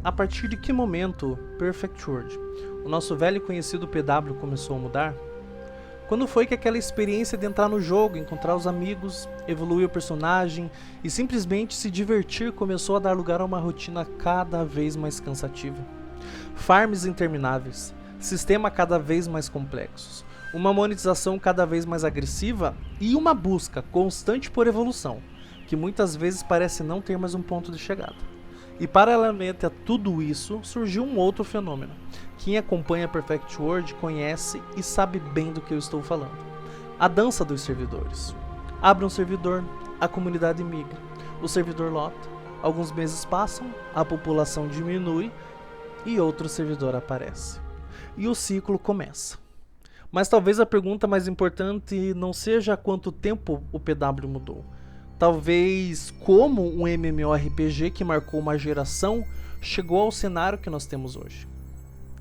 A partir de que momento Perfect World, o nosso velho e conhecido PW, começou a mudar? Quando foi que aquela experiência de entrar no jogo, encontrar os amigos, evoluir o personagem e simplesmente se divertir começou a dar lugar a uma rotina cada vez mais cansativa? Farms intermináveis, sistema cada vez mais complexos, uma monetização cada vez mais agressiva e uma busca constante por evolução, que muitas vezes parece não ter mais um ponto de chegada. E paralelamente a tudo isso, surgiu um outro fenômeno. Quem acompanha Perfect World conhece e sabe bem do que eu estou falando. A dança dos servidores. Abre um servidor, a comunidade migra, o servidor lota, alguns meses passam, a população diminui e outro servidor aparece. E o ciclo começa. Mas talvez a pergunta mais importante não seja há quanto tempo o PW mudou. Talvez como um MMORPG que marcou uma geração chegou ao cenário que nós temos hoje.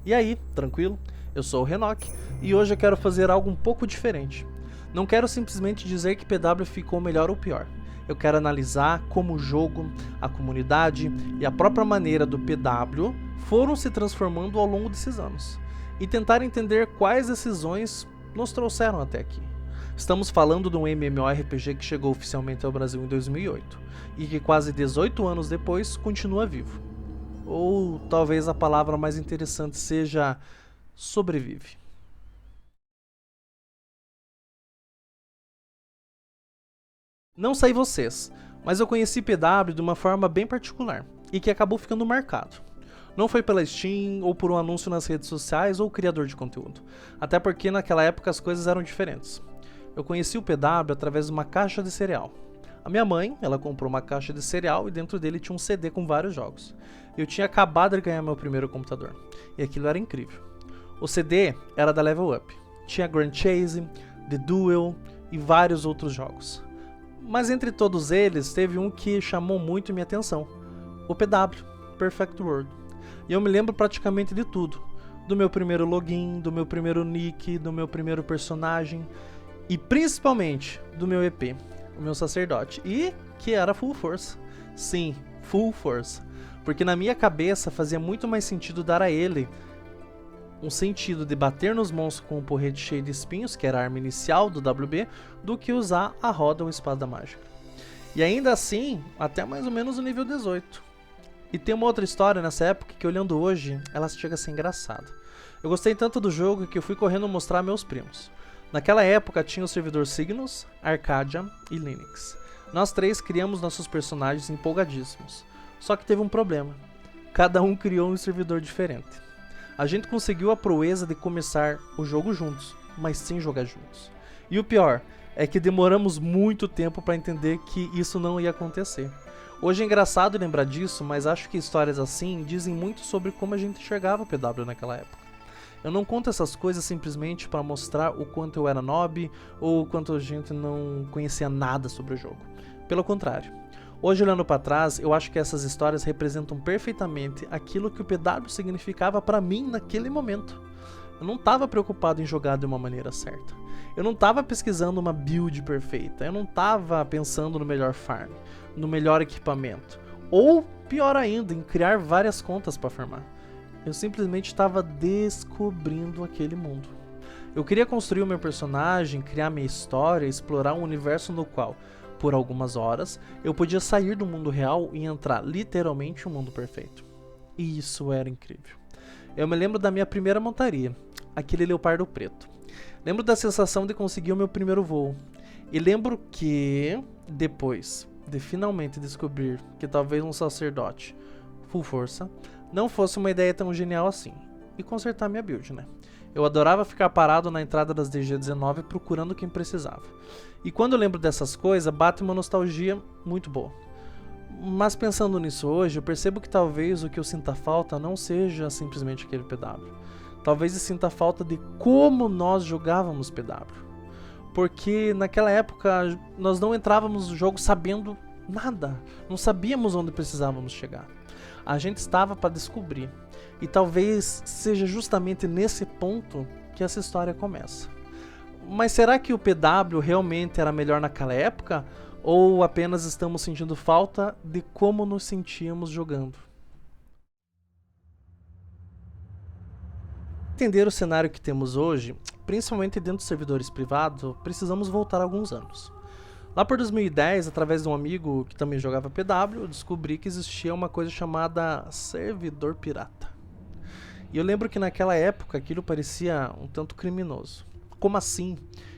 E aí, tranquilo? Eu sou o Renok e hoje eu quero fazer algo um pouco diferente. Não quero simplesmente dizer que PW ficou melhor ou pior. Eu quero analisar como o jogo, a comunidade e a própria maneira do PW foram se transformando ao longo desses anos. E tentar entender quais decisões nos trouxeram até aqui. Estamos falando de um MMORPG que chegou oficialmente ao Brasil em 2008 e que quase 18 anos depois continua vivo. Ou talvez a palavra mais interessante seja sobrevive. Não sei vocês, mas eu conheci PW de uma forma bem particular e que acabou ficando marcado. Não foi pela Steam, ou por um anúncio nas redes sociais, ou criador de conteúdo. Até porque naquela época as coisas eram diferentes. Eu conheci o PW através de uma caixa de cereal. A minha mãe, ela comprou uma caixa de cereal e dentro dele tinha um CD com vários jogos. Eu tinha acabado de ganhar meu primeiro computador, e aquilo era incrível. O CD era da Level Up. Tinha Grand Chase, The Duel e vários outros jogos. Mas entre todos eles, teve um que chamou muito minha atenção. O PW, Perfect World. E eu me lembro praticamente de tudo. Do meu primeiro login, do meu primeiro nick, do meu primeiro personagem. E principalmente do meu EP, o meu sacerdote. E que era full force. Sim, full force. Porque na minha cabeça fazia muito mais sentido dar a ele um sentido de bater nos monstros com um porrete cheio de espinhos, que era a arma inicial do WB, do que usar a roda ou espada mágica. E ainda assim, até mais ou menos o nível 18. E tem uma outra história nessa época que, olhando hoje, ela chega a ser engraçada. Eu gostei tanto do jogo que eu fui correndo mostrar a meus primos. Naquela época tinha o servidor Cygnus, Arcadia e Linux. Nós três criamos nossos personagens empolgadíssimos. Só que teve um problema. Cada um criou um servidor diferente. A gente conseguiu a proeza de começar o jogo juntos, mas sem jogar juntos. E o pior é que demoramos muito tempo para entender que isso não ia acontecer. Hoje é engraçado lembrar disso, mas acho que histórias assim dizem muito sobre como a gente enxergava o PW naquela época. Eu não conto essas coisas simplesmente para mostrar o quanto eu era noob ou o quanto a gente não conhecia nada sobre o jogo. Pelo contrário. Hoje, olhando para trás, eu acho que essas histórias representam perfeitamente aquilo que o PW significava para mim naquele momento. Eu não estava preocupado em jogar de uma maneira certa. Eu não estava pesquisando uma build perfeita. Eu não estava pensando no melhor farm, no melhor equipamento. Ou, pior ainda, em criar várias contas para farmar. Eu simplesmente estava descobrindo aquele mundo. Eu queria construir o meu personagem, criar minha história, explorar um universo no qual, por algumas horas, eu podia sair do mundo real e entrar literalmente no mundo perfeito. E isso era incrível. Eu me lembro da minha primeira montaria, aquele leopardo preto. Lembro da sensação de conseguir o meu primeiro voo. E lembro que, depois de finalmente descobrir que talvez um sacerdote full força não fosse uma ideia tão genial assim. E consertar minha build, né? Eu adorava ficar parado na entrada das DG19 procurando quem precisava. E quando eu lembro dessas coisas, bate uma nostalgia muito boa. Mas pensando nisso hoje, eu percebo que talvez o que eu sinta falta não seja simplesmente aquele PW. Talvez eu sinta falta de como nós jogávamos PW. Porque naquela época nós não entrávamos no jogo sabendo nada. Não sabíamos onde precisávamos chegar. A gente estava para descobrir. E talvez seja justamente nesse ponto que essa história começa. Mas será que o PW realmente era melhor naquela época? Ou apenas estamos sentindo falta de como nos sentíamos jogando? Entender o cenário que temos hoje, principalmente dentro dos servidores privados, precisamos voltar alguns anos. Lá por 2010, através de um amigo que também jogava PW, eu descobri que existia uma coisa chamada servidor pirata. E eu lembro que naquela época aquilo parecia um tanto criminoso. Como assim?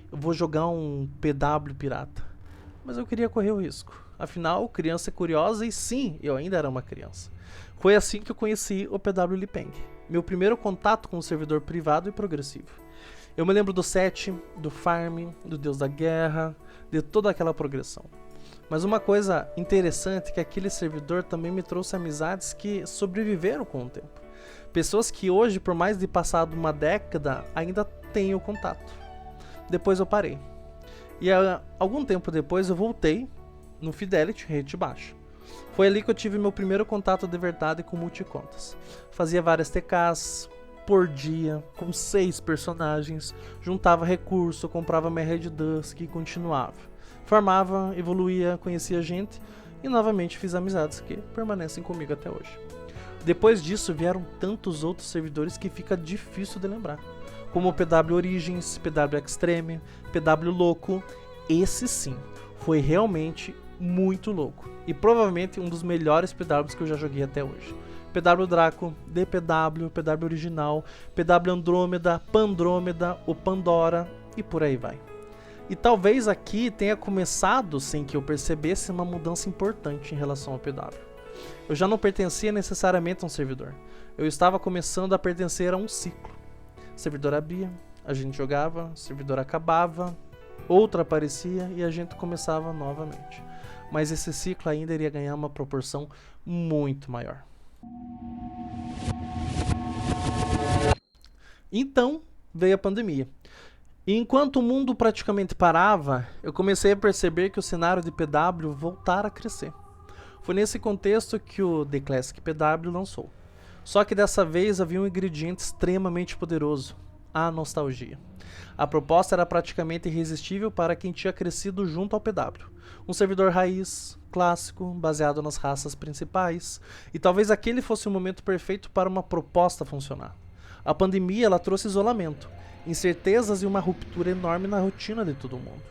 Eu vou jogar um PW pirata? Mas eu queria correr o risco. Afinal, criança é curiosa e sim, eu ainda era uma criança. Foi assim que eu conheci o PW Lipeng, meu primeiro contato com o servidor privado e progressivo. Eu me lembro do set, do farm, do Deus da Guerra, de toda aquela progressão. Mas uma coisa interessante é que aquele servidor também me trouxe amizades que sobreviveram com o tempo. Pessoas que hoje, por mais de passado uma década, ainda tenho contato. Depois eu parei. E algum tempo depois eu voltei no Fidelity rate baixa. Foi ali que eu tive meu primeiro contato de verdade com multicontas. Fazia várias TKs por dia, com 6 personagens, juntava recurso, comprava minha Red Dusk e continuava. Farmava, evoluía, conhecia gente e novamente fiz amizades que permanecem comigo até hoje. Depois disso vieram tantos outros servidores que fica difícil de lembrar, como o PW Origins, PW Extreme, PW Louco. Esse sim, foi realmente muito louco e provavelmente um dos melhores PWs que eu já joguei até hoje. PW Draco, DPW, PW Original, PW Andrômeda, Pandrômeda, o Pandora e por aí vai. E talvez aqui tenha começado, sem que eu percebesse, uma mudança importante em relação ao PW. Eu já não pertencia necessariamente a um servidor, eu estava começando a pertencer a um ciclo. O servidor abria, a gente jogava, o servidor acabava, outra aparecia e a gente começava novamente. Mas esse ciclo ainda iria ganhar uma proporção muito maior. Então veio a pandemia. E enquanto o mundo praticamente parava, eu comecei a perceber que o cenário de PW voltara a crescer. Foi nesse contexto que o The Classic PW lançou. Só que dessa vez havia um ingrediente extremamente poderoso: a nostalgia. A proposta era praticamente irresistível para quem tinha crescido junto ao PW. Um servidor raiz, clássico, baseado nas raças principais, e talvez aquele fosse o momento perfeito para uma proposta funcionar. A pandemia ela trouxe isolamento, incertezas e uma ruptura enorme na rotina de todo mundo.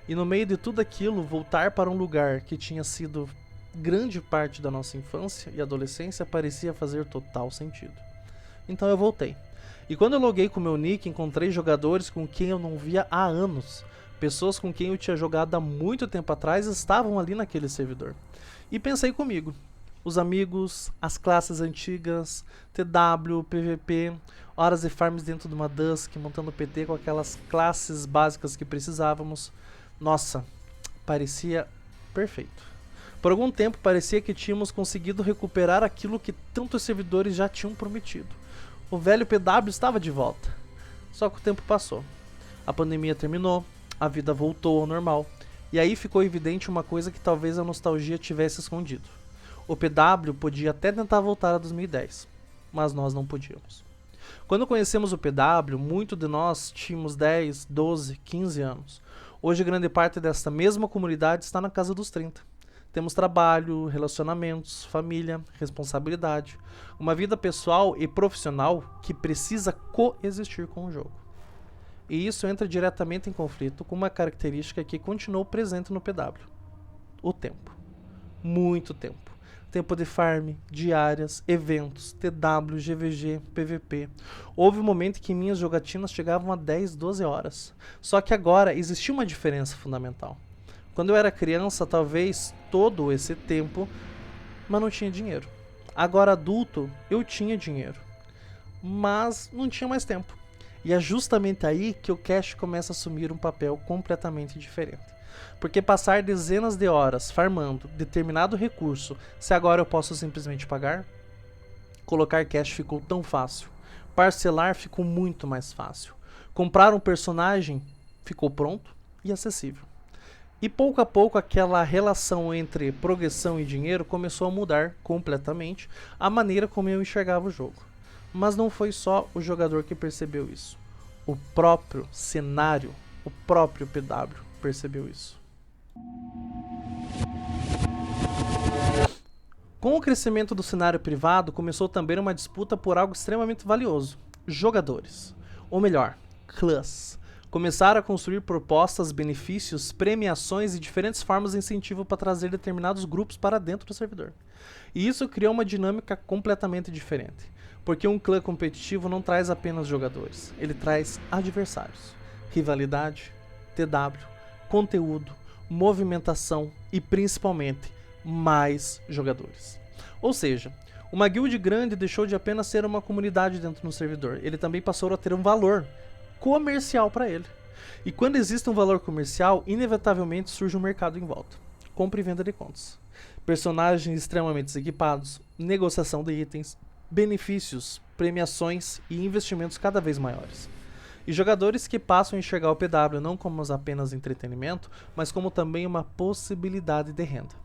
E no meio de tudo aquilo, voltar para um lugar que tinha sido grande parte da nossa infância e adolescência parecia fazer total sentido. Então eu voltei. E quando eu loguei com meu nick, encontrei jogadores com quem eu não via há anos. Pessoas com quem eu tinha jogado há muito tempo atrás estavam ali naquele servidor. E pensei comigo, os amigos, as classes antigas, TW, PVP, horas de farms dentro de uma Dusk, montando PT com aquelas classes básicas que precisávamos. Nossa, parecia perfeito. Por algum tempo parecia que tínhamos conseguido recuperar aquilo que tantos servidores já tinham prometido. O velho PW estava de volta. Só que o tempo passou. A pandemia terminou, a vida voltou ao normal. E aí ficou evidente uma coisa que talvez a nostalgia tivesse escondido. O PW podia até tentar voltar a 2010, mas nós não podíamos. Quando conhecemos o PW, muito de nós tínhamos 10, 12, 15 anos. Hoje grande parte desta mesma comunidade está na casa dos 30. Temos trabalho, relacionamentos, família, responsabilidade, uma vida pessoal e profissional que precisa coexistir com o jogo. E isso entra diretamente em conflito com uma característica que continuou presente no PW: o tempo. Muito tempo. Tempo de farm, diárias, eventos, TW, GVG, PVP. Houve um momento que minhas jogatinas chegavam a 10, 12 horas. Só que agora existiu uma diferença fundamental. Quando eu era criança, talvez todo esse tempo, mas não tinha dinheiro. Agora adulto, eu tinha dinheiro, mas não tinha mais tempo. E é justamente aí que o cash começa a assumir um papel completamente diferente. Porque passar dezenas de horas farmando determinado recurso, se agora eu posso simplesmente pagar, colocar cash ficou tão fácil. Parcelar ficou muito mais fácil. Comprar um personagem ficou pronto e acessível. E pouco a pouco aquela relação entre progressão e dinheiro começou a mudar completamente a maneira como eu enxergava o jogo. Mas não foi só o jogador que percebeu isso. O próprio cenário, o próprio PW percebeu isso. Com o crescimento do cenário privado, começou também uma disputa por algo extremamente valioso: jogadores, ou melhor, clãs, começaram a construir propostas, benefícios, premiações e diferentes formas de incentivo para trazer determinados grupos para dentro do servidor. E isso criou uma dinâmica completamente diferente, porque um clã competitivo não traz apenas jogadores, ele traz adversários, rivalidade, TW, conteúdo, movimentação e principalmente mais jogadores. Ou seja, uma guild grande deixou de apenas ser uma comunidade dentro do servidor, ele também passou a ter um valor comercial para ele. E quando existe um valor comercial, inevitavelmente surge um mercado em volta. Compra e venda de contas. Personagens extremamente equipados, negociação de itens, benefícios, premiações e investimentos cada vez maiores. E jogadores que passam a enxergar o PW não como apenas entretenimento, mas como também uma possibilidade de renda.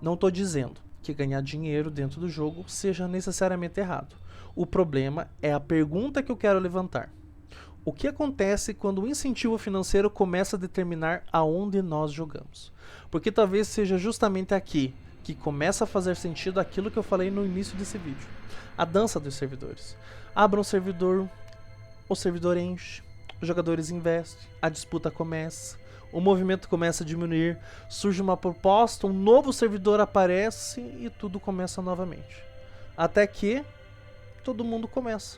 Não estou dizendo que ganhar dinheiro dentro do jogo seja necessariamente errado. O problema é a pergunta que eu quero levantar. O que acontece quando o incentivo financeiro começa a determinar aonde nós jogamos? Porque talvez seja justamente aqui que começa a fazer sentido aquilo que eu falei no início desse vídeo. A dança dos servidores. Abra um servidor, o servidor enche, os jogadores investem, a disputa começa, o movimento começa a diminuir, surge uma proposta, um novo servidor aparece e tudo começa novamente. Até que todo mundo começa.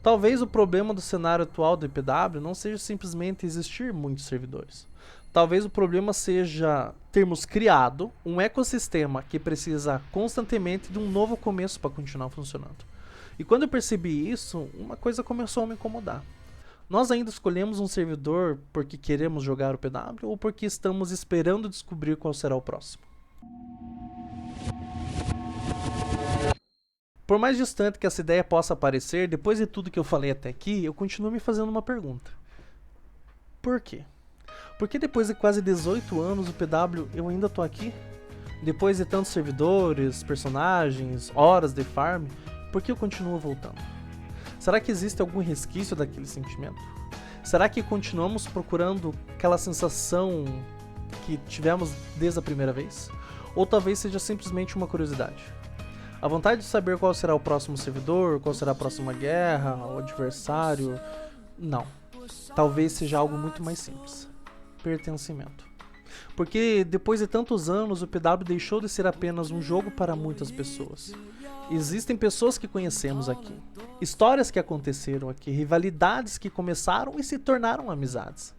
Talvez o problema do cenário atual do IPW não seja simplesmente existir muitos servidores. Talvez o problema seja termos criado um ecossistema que precisa constantemente de um novo começo para continuar funcionando. E quando eu percebi isso, uma coisa começou a me incomodar. Nós ainda escolhemos um servidor porque queremos jogar o PW ou porque estamos esperando descobrir qual será o próximo? Por mais distante que essa ideia possa parecer, depois de tudo que eu falei até aqui, eu continuo me fazendo uma pergunta. Por quê? Porque depois de quase 18 anos o PW eu ainda tô aqui? Depois de tantos servidores, personagens, horas de farm, por que eu continuo voltando? Será que existe algum resquício daquele sentimento? Será que continuamos procurando aquela sensação que tivemos desde a primeira vez? Ou talvez seja simplesmente uma curiosidade? A vontade de saber qual será o próximo servidor, qual será a próxima guerra, o adversário... Não. Talvez seja algo muito mais simples. Pertencimento. Porque depois de tantos anos, o PW deixou de ser apenas um jogo para muitas pessoas. Existem pessoas que conhecemos aqui, histórias que aconteceram aqui, rivalidades que começaram e se tornaram amizades.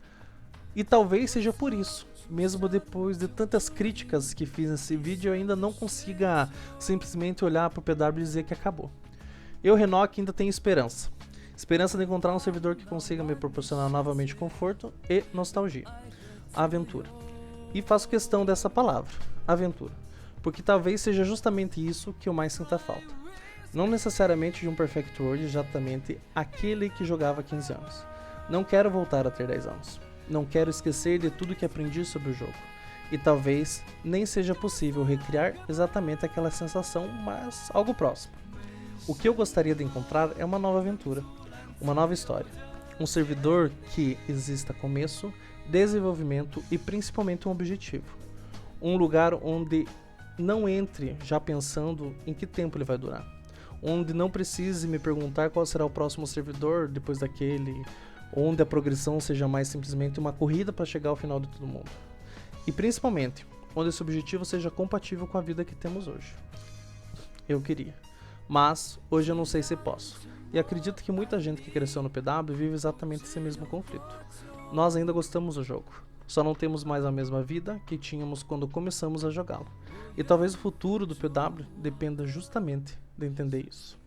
E talvez seja por isso, mesmo depois de tantas críticas que fiz nesse vídeo, eu ainda não consiga simplesmente olhar para o PW e dizer que acabou. Eu, Renok, ainda tenho esperança. Esperança de encontrar um servidor que consiga me proporcionar novamente conforto e nostalgia. Aventura. E faço questão dessa palavra, aventura. Porque talvez seja justamente isso que eu mais sinta falta. Não necessariamente de um Perfect World, exatamente aquele que jogava há 15 anos. Não quero voltar a ter 10 anos. Não quero esquecer de tudo que aprendi sobre o jogo. E talvez nem seja possível recriar exatamente aquela sensação, mas algo próximo. O que eu gostaria de encontrar é uma nova aventura, uma nova história. Um servidor que exista começo, desenvolvimento e principalmente um objetivo. Um lugar onde não entre já pensando em que tempo ele vai durar. Onde não precise me perguntar qual será o próximo servidor depois daquele. Onde a progressão seja mais simplesmente uma corrida para chegar ao final de todo mundo. E principalmente, onde esse objetivo seja compatível com a vida que temos hoje. Eu queria. Mas hoje eu não sei se posso. E acredito que muita gente que cresceu no PW vive exatamente esse mesmo conflito. Nós ainda gostamos do jogo. Só não temos mais a mesma vida que tínhamos quando começamos a jogá-lo. E talvez o futuro do PW dependa justamente de entender isso.